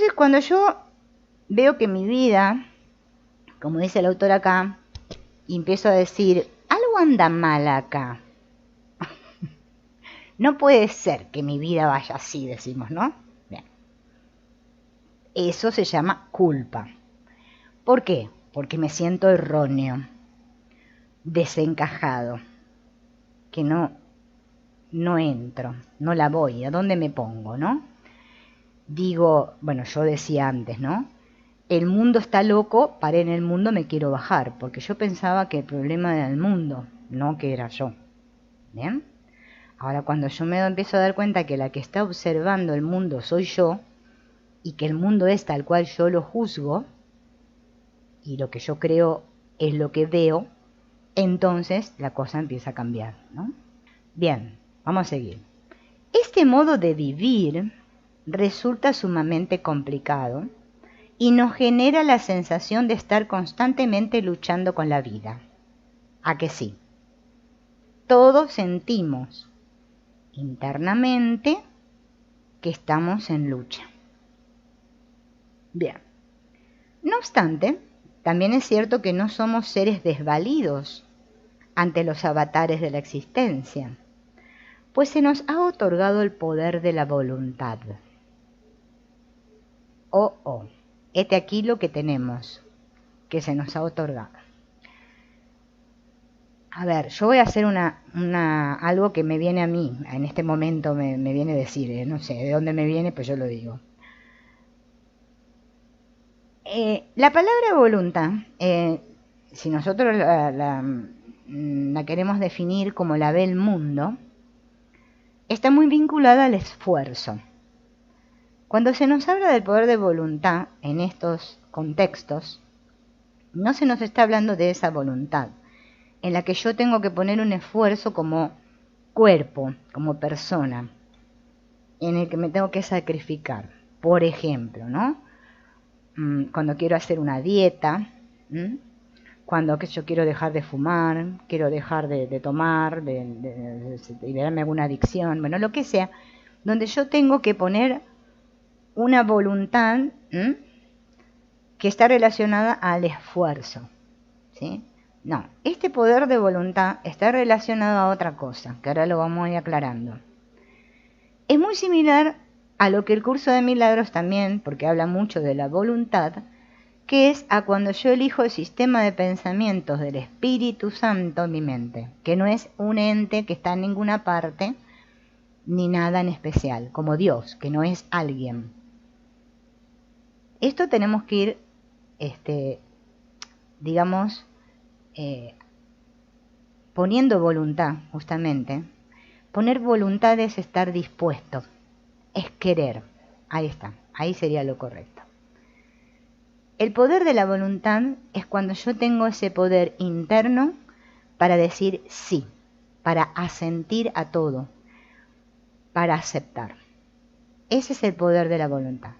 Entonces, cuando yo veo que mi vida, como dice el autor acá, y empiezo a decir, algo anda mal acá. No puede ser que mi vida vaya así, decimos, ¿no? Bien. Eso se llama culpa. ¿Por qué? Porque me siento erróneo, desencajado, que no entro, no la voy, ¿a dónde me pongo, no? Digo, bueno, yo decía antes, ¿no? El mundo está loco, paré en el mundo, me quiero bajar, porque yo pensaba que el problema era el mundo, no que era yo. ¿Bien? Ahora, cuando yo me empiezo a dar cuenta que la que está observando el mundo soy yo, y que el mundo es tal cual yo lo juzgo, y lo que yo creo es lo que veo, entonces la cosa empieza a cambiar, ¿no? Bien, vamos a seguir. Este modo de vivir resulta sumamente complicado y nos genera la sensación de estar constantemente luchando con la vida. ¿A que sí? Todos sentimos internamente que estamos en lucha. Bien. No obstante, también es cierto que no somos seres desvalidos ante los avatares de la existencia, pues se nos ha otorgado el poder de la voluntad. Este aquí lo que tenemos, que se nos ha otorgado. A ver, yo voy a hacer algo que me viene a mí, en este momento me viene a decir, no sé de dónde me viene, pues yo lo digo. La palabra voluntad, si nosotros la queremos definir como la ve el mundo, está muy vinculada al esfuerzo. Cuando se nos habla del poder de voluntad en estos contextos, no se nos está hablando de esa voluntad, en la que yo tengo que poner un esfuerzo como cuerpo, como persona, en el que me tengo que sacrificar. Por ejemplo, ¿no? Cuando quiero hacer una dieta, cuando yo quiero dejar de fumar, quiero dejar de tomar, de liberarme alguna adicción, bueno, lo que sea, donde yo tengo que poner una voluntad que está relacionada al esfuerzo, ¿sí? No, este poder de voluntad está relacionado a otra cosa, que ahora lo vamos a ir aclarando. Es muy similar a lo que el curso de milagros también, porque habla mucho de la voluntad, que es a cuando yo elijo el sistema de pensamientos del Espíritu Santo en mi mente, que no es un ente que está en ninguna parte, ni nada en especial, como Dios, que no es alguien. Esto tenemos que ir, digamos, poniendo voluntad, justamente. Poner voluntad es estar dispuesto, es querer. Ahí está, ahí sería lo correcto. El poder de la voluntad es cuando yo tengo ese poder interno para decir sí, para asentir a todo, para aceptar. Ese es el poder de la voluntad.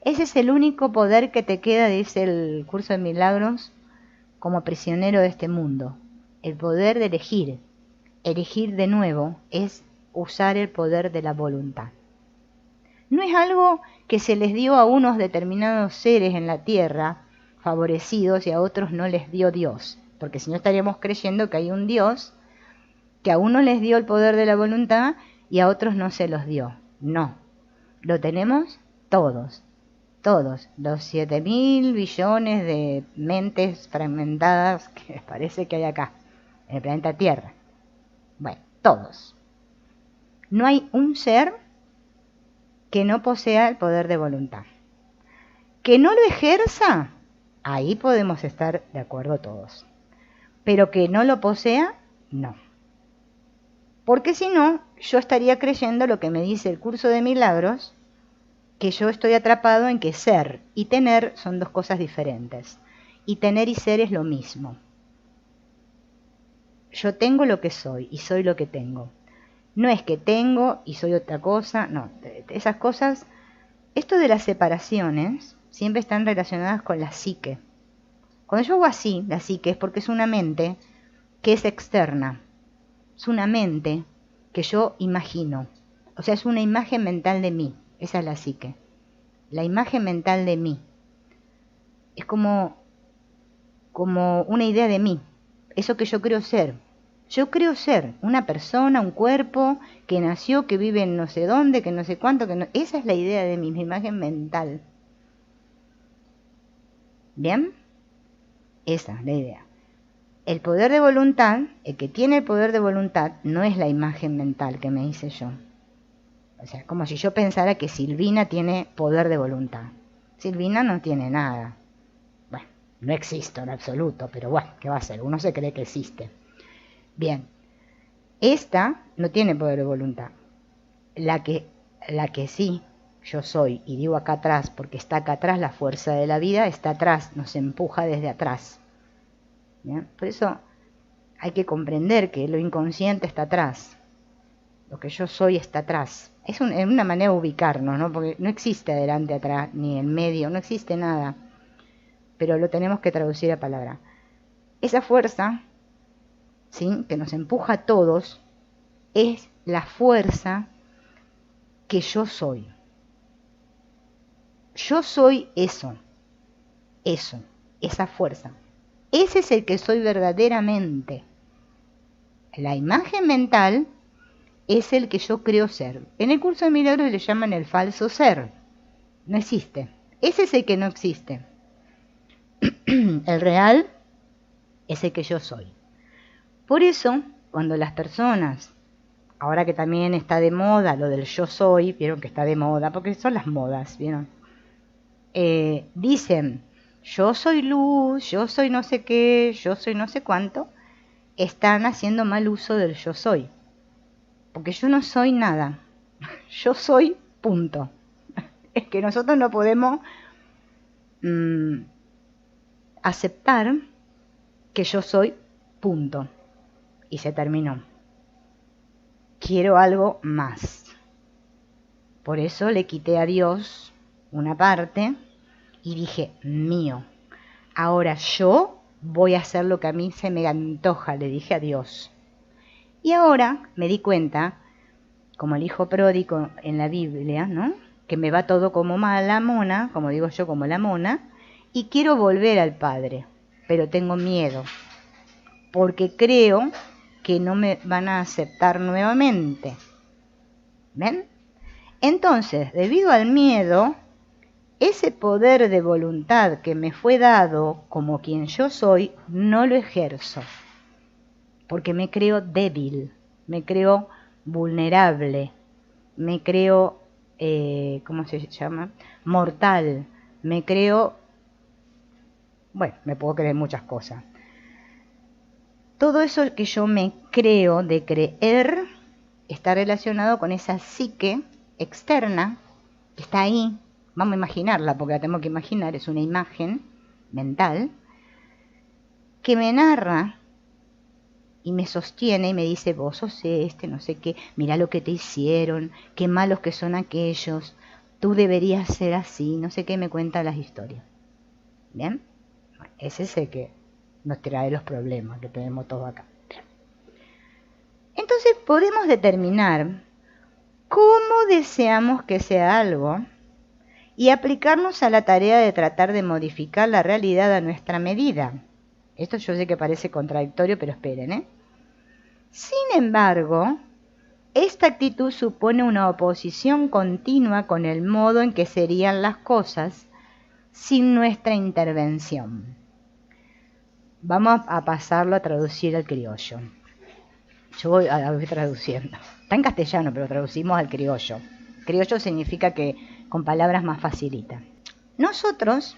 Ese es el único poder que te queda, dice el curso de milagros, como prisionero de este mundo. El poder de elegir. Elegir de nuevo es usar el poder de la voluntad. No es algo que se les dio a unos determinados seres en la tierra, favorecidos, y a otros no les dio Dios. Porque si no estaríamos creyendo que hay un Dios que a unos les dio el poder de la voluntad y a otros no se los dio. No, lo tenemos todos. Todos, los 7.000 billones de mentes fragmentadas que parece que hay acá, en el planeta Tierra. Bueno, todos. No hay un ser que no posea el poder de voluntad. Que no lo ejerza, ahí podemos estar de acuerdo todos. Pero que no lo posea, no. Porque si no, yo estaría creyendo lo que me dice el curso de milagros, que yo estoy atrapado en que ser y tener son dos cosas diferentes. Y tener y ser es lo mismo. Yo tengo lo que soy y soy lo que tengo. No es que tengo y soy otra cosa, no. Esas cosas, esto de las separaciones, siempre están relacionadas con la psique. Cuando yo hago así, la psique, es porque es una mente que es externa. Es una mente que yo imagino. O sea, es una imagen mental de mí. Esa es la psique. la imagen mental de mí. Es como una idea de mí, eso que yo creo ser. Yo creo ser una persona, un cuerpo que nació, que vive en no sé dónde, que no sé cuánto, esa es la idea de mí, mi imagen mental. ¿Bien? Esa es la idea. El poder de voluntad, el que tiene el poder de voluntad, no es la imagen mental que me hice yo. O sea, como si yo pensara que Silvina tiene poder de voluntad. Silvina no tiene nada. Bueno, no existe en absoluto, pero bueno, ¿qué va a ser? Uno se cree que existe. Bien, esta no tiene poder de voluntad. La que sí, yo soy, y digo acá atrás, porque está acá atrás, la fuerza de la vida está atrás, nos empuja desde atrás. ¿Bien? Por eso hay que comprender que lo inconsciente está atrás. Lo que yo soy está atrás. Es una manera de ubicarnos, ¿no? Porque no existe adelante, atrás, ni en medio, no existe nada. Pero lo tenemos que traducir a palabra. Esa fuerza, ¿sí?, que nos empuja a todos, es la fuerza que yo soy. Yo soy eso, esa fuerza. Ese es el que soy verdaderamente. La imagen mental es el que yo creo ser. En el curso de milagros le llaman el falso ser. No existe. Ese es el que no existe. El real es el que yo soy. Por eso, cuando las personas, ahora que también está de moda lo del yo soy, vieron que está de moda, porque son las modas, vieron, dicen, yo soy luz, yo soy no sé qué, yo soy no sé cuánto, están haciendo mal uso del yo soy. Porque yo no soy nada. Yo soy punto. Es que nosotros no podemos aceptar que yo soy punto. Y se terminó. Quiero algo más. Por eso le quité a Dios una parte y dije, mío. Ahora yo voy a hacer lo que a mí se me antoja, le dije a Dios. Y ahora me di cuenta, como el hijo pródigo en la Biblia, ¿no?, que me va todo como la mona, como digo yo, como la mona, y quiero volver al Padre, pero tengo miedo, porque creo que no me van a aceptar nuevamente. ¿Ven? Entonces, debido al miedo, ese poder de voluntad que me fue dado como quien yo soy, no lo ejerzo, porque me creo débil, me creo vulnerable, me creo, ¿cómo se llama?, mortal, me creo, bueno, me puedo creer muchas cosas. Todo eso que yo me creo de creer está relacionado con esa psique externa que está ahí. Vamos a imaginarla, porque la tenemos que imaginar, es una imagen mental que me narra y me sostiene y me dice, vos sos no sé qué, mirá lo que te hicieron, qué malos que son aquellos, tú deberías ser así, no sé qué, me cuenta las historias. ¿Bien? Ese es el que nos trae los problemas que tenemos todos acá. Entonces podemos determinar cómo deseamos que sea algo y aplicarnos a la tarea de tratar de modificar la realidad a nuestra medida. Esto yo sé que parece contradictorio, pero esperen, ¿eh? Sin embargo, esta actitud supone una oposición continua con el modo en que serían las cosas sin nuestra intervención. Vamos a pasarlo a traducir al criollo. Yo voy traduciendo. Está en castellano, pero traducimos al criollo. Criollo significa que con palabras más facilita. Nosotros,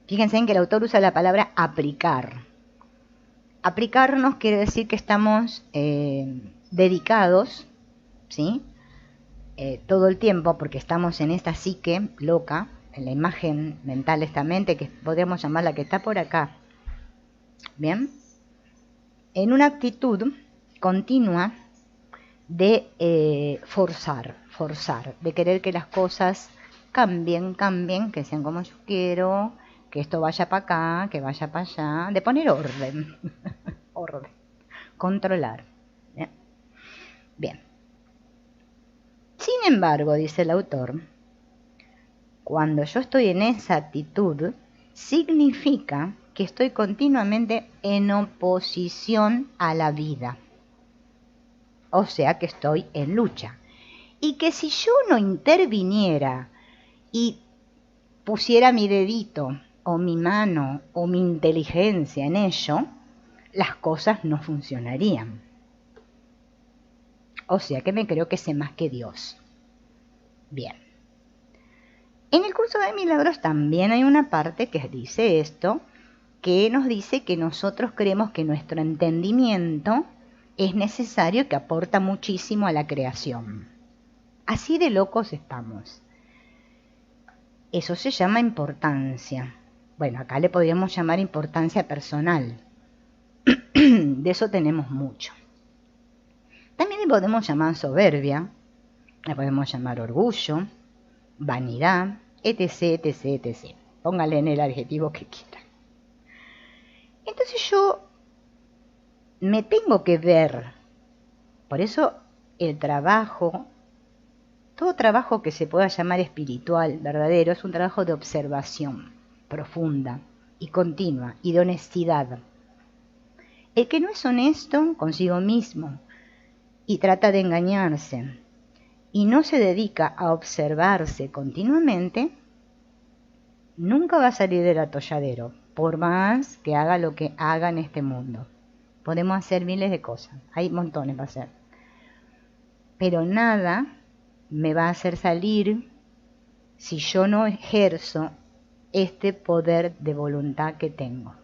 fíjense en que el autor usa la palabra aplicar. Aplicarnos quiere decir que estamos dedicados, ¿sí?, todo el tiempo, porque estamos en esta psique loca, en la imagen mental, esta mente que podríamos llamarla que está por acá, ¿bien?, en una actitud continua de forzar, de querer que las cosas cambien, que sean como yo quiero, que esto vaya para acá, que vaya para allá, de poner orden, orden, controlar. Bien. Sin embargo, dice el autor, Cuando yo estoy en esa actitud, significa que estoy continuamente en oposición a la vida. O sea que estoy en lucha. Y que si yo no interviniera y pusiera mi dedito o mi mano o mi inteligencia en ello, las cosas no funcionarían. O sea que me creo que sé más que Dios. Bien. En el curso de milagros también hay una parte que dice esto, que nos dice que nosotros creemos que nuestro entendimiento es necesario, que aporta muchísimo a la creación. Así de locos estamos. Eso se llama importancia. Bueno, acá le podríamos llamar importancia personal. De eso tenemos mucho. También le podemos llamar soberbia, le podemos llamar orgullo, vanidad, etc, etc, etc. Póngale en el adjetivo que quieran. Entonces yo me tengo que ver. Por eso el trabajo, todo trabajo que se pueda llamar espiritual, verdadero, es un trabajo de observación profunda y continua y de honestidad. El que no es honesto consigo mismo y trata de engañarse y no se dedica a observarse continuamente, nunca va a salir del atolladero, por más que haga lo que haga en este mundo. Podemos hacer miles de cosas, hay montones para hacer, pero nada me va a hacer salir si yo no ejerzo este poder de voluntad que tengo.